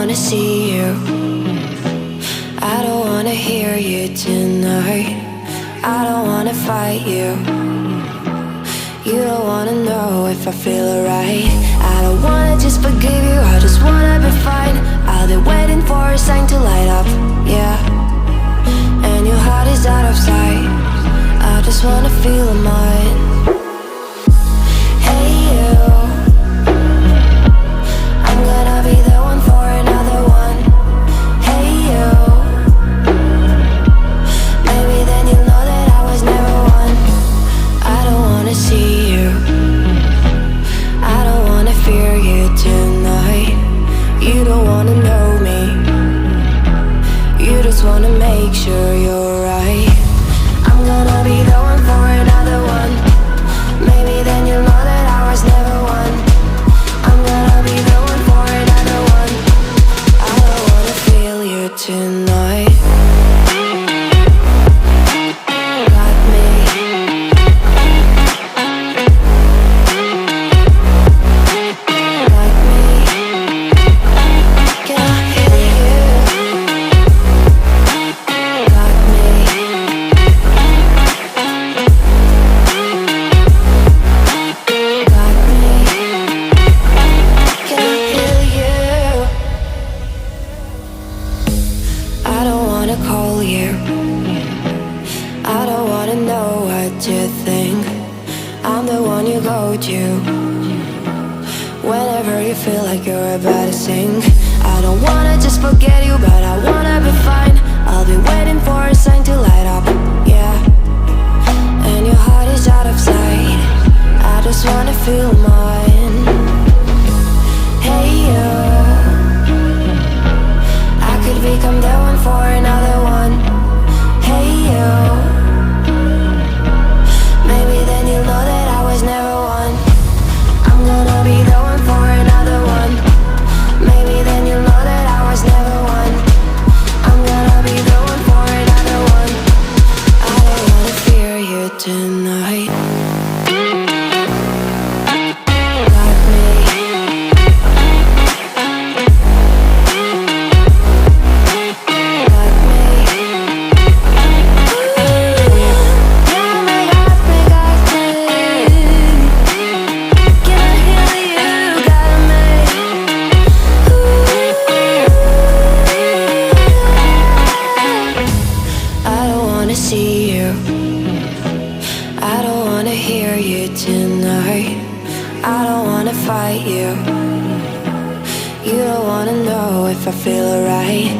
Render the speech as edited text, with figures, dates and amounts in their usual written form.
wanna see you. I don't wanna hear you tonight. I don't wanna fight you. You don't wanna know if I feel alright. I don't wanna just forgive you, I just wanna be fine. I'll be waiting for a sign to light up, yeah. And your heart is out of sight. I just wanna feel mine. Hey you, I'm gonna be the one for another one. Hey you, maybe then you'll know that I was never one. I don't wanna see you, I don't wanna fear you tonight. You don't wanna know me, you just wanna make sure you're right. I'm gonna be the one for another one. Maybe then you'll know that I was never one. I'm gonna be the one for another one. I don't wanna feel you tonight. Got me. Got me. Can I hear you? Got me. Got me. Can I hear you? I don't wanna call you. I don't wanna know what you think. I'm the one you go to whenever you feel like you're about to sink. I don't wanna just forget you, but I wanna be fine. I'll be waiting for a sign to light up, yeah. And your heart is out of sight. I just wanna feel mine. Hey you, I could become the one for another one. Hey you, maybe then you'll know that I was never one. I'm gonna be the one for another one. Maybe then you'll know that I was never one. I'm gonna be the one for another one. I don't wanna fear you tonight. Got me. Got me. Yeah, my got me, got me. Can I hear you? Got me. I don't wanna see you, I don't wanna hear you tonight. I don't wanna fight you. You don't wanna know if I feel alright.